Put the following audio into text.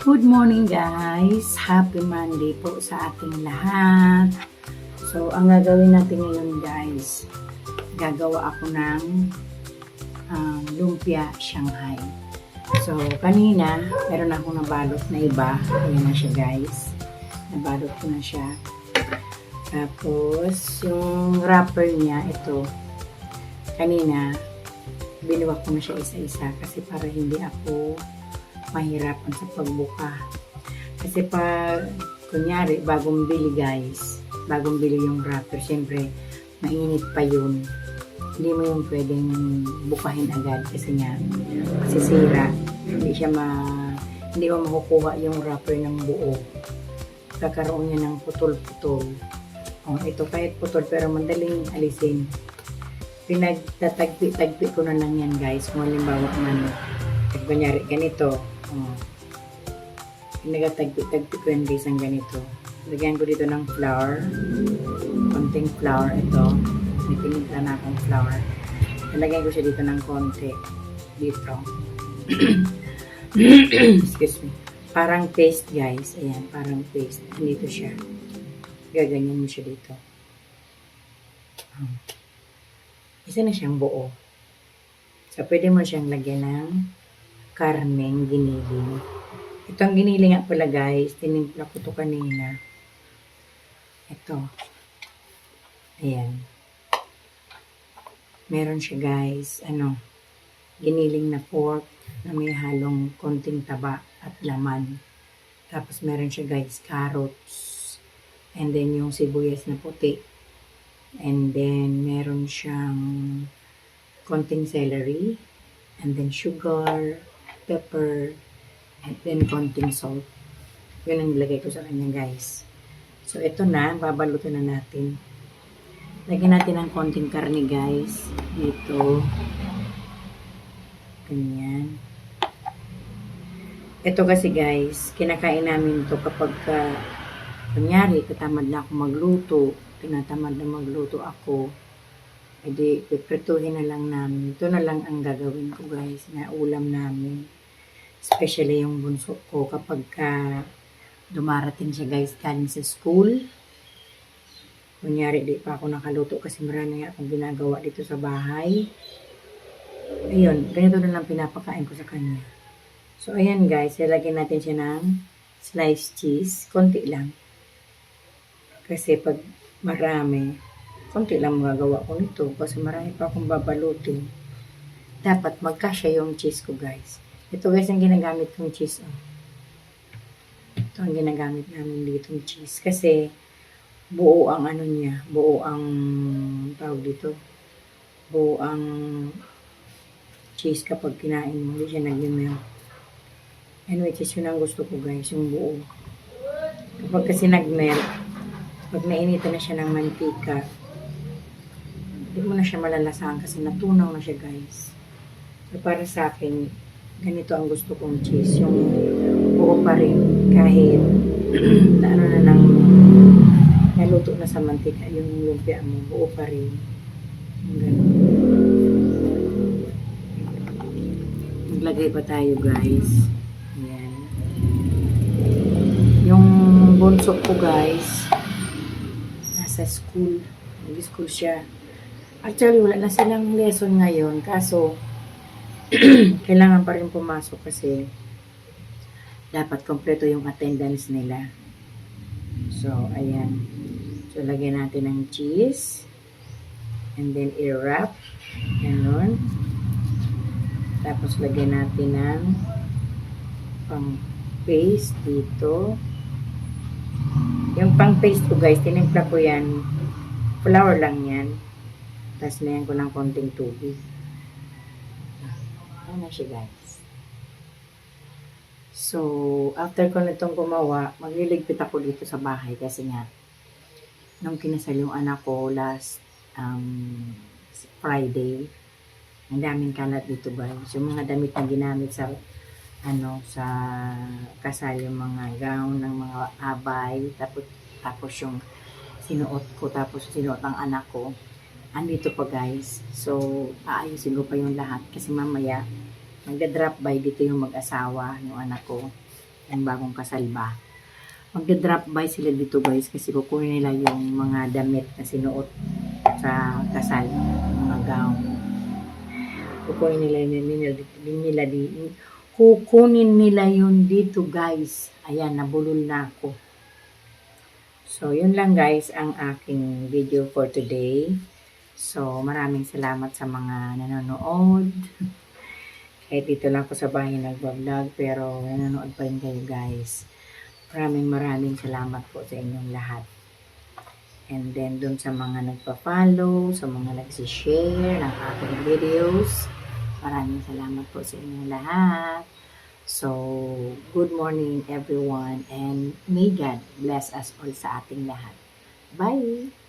Good morning guys! Happy Monday po sa ating lahat. So, ang gagawin natin ngayon guys, gagawa ako ng lumpia Shanghai. So, kanina, meron akong nabalot na iba. Ayan na siya guys. Nabalot ko na siya. Tapos, yung wrapper niya, ito, kanina, binuwak ko na siya isa-isa kasi para hindi ako mahirapan sa pagbuka. Kasi pag, kunyari, bagong bili guys, bagong bili yung wrapper, syempre, mainit pa yun. Hindi mo yung pwedeng bukahin agad kasi nga, masisira. Hindi mo makukuha yung wrapper ng buo. Kakaroon niya ng putol-putol. Oh, ito kahit putol pero madaling alisin. Pinagtatagpi-tagpi ko na lang yan guys. Kung halimbawa man, kunyari, ganito. Pinagtatagpi-tagpi ko yan guys ang ganito. Lagyan ko dito ng flour. Konting flour ito. May pinimpla na akong flour. Nalagyan ko siya dito ng konti. Dito. Excuse me. Parang paste guys. Ayan, parang paste. Dito siya. Gaganyan mo siya dito. Isa na siyang buo. So, pwede mo siyang lagyan ng karneng giniling. Itong giniling nga pala guys, tinimpla ko to kanina. Ito. Ayan. Meron siya guys, giniling na pork na may halong konting taba at laman. Tapos meron siya guys, carrots. And then yung sibuyas na puti. And then meron siyang konting celery. And then sugar, pepper, and then konting salt. Yun ang nilagay ko sa kanya guys. So ito na, babalutin na natin. Lagyan natin ng konting karne guys. Dito. Ganyan. Ito kasi guys, kinakain namin to kapag kunyari, katamad na ako magluto. Tinatamad na magluto ako. Edi, piprituhin na lang namin. Ito na lang ang gagawin ko guys, na ulam namin. Especially yung bunso ko kapag dumarating siya guys galing sa school. Kunyari, di pa ako nakaluto kasi marami nga akong ginagawa dito sa bahay. Ayun, ganito na lang pinapakain ko sa kanya. So, ayan guys, lalagyan natin siya ng sliced cheese. Konti lang. Kasi pag marami, konti lang magagawa ko nito kasi marami pa akong babalutin. Dapat magkasya yung cheese ko guys. Ito guys ang ginagamit kong cheese. Oh. Ito ang ginagamit namin dito cheese kasi buo ang niya, buo ang tawag dito. Buo ang cheese kapag kinain mo, hindi siya nag-melt. Anyway, cheese yun ang gusto ko guys, yung buo. Kapag kasi nag-melt, pag nainitan na siya ng mantika, hindi mo na siya malalasahan kasi natunaw na siya guys. So, para sa akin, ganito ang gusto kong cheese. Yung buo pa rin kahit naluto na sa mantika yung lumpia mo, buo pa rin. Maglagay pa tayo guys. Ayan. Yung bunso ko guys, nasa school. Nag-school siya. Actually, wala na silang lesson ngayon. Kaso, kailangan pa rin pumasok kasi dapat kompleto yung attendance nila. So, ayan. So, lagyan natin ng cheese. And then, i-wrap. Ganon. Tapos, lagyan natin ng pang-paste dito. Yung pang-paste ko, guys, tinimpla ko yan. Flour lang yan. Tapos, layan ko ng konting tubig. Ayan na siya, guys. So, after ko nitong gumawa, magliligpit ako dito sa bahay kasi nga, nung kinasal yung anak ko last Friday, ang daming kalat dito guys. Yung mga damit na ginamit sa sa kasal, yung mga gown ng mga abay, tapos yung sinuot ko, tapos sinuot ng anak ko, andito pa guys. So, aayusin ko pa yung lahat kasi mamaya magda-drop by dito yung mag-asawa, yung anak ko. yung bagong kasal ba. Magda-drop by sila dito guys kasi kukunin nila yung mga damit na sinuot sa kasal, mga gown. Kukunin nila yun dito guys. Ayan, nabulol na ako. So, yun lang guys ang aking video for today. So, maraming salamat sa mga nanonood. Kahit dito lang ako sa bahay nag-vlog pero nanonood pa rin kayo guys. Maraming salamat po sa inyong lahat. And then, dun sa mga nagpa-follow, sa mga nagsishare ng aking videos, maraming salamat po sa inyong lahat. So, good morning everyone and may God bless us all sa ating lahat. Bye!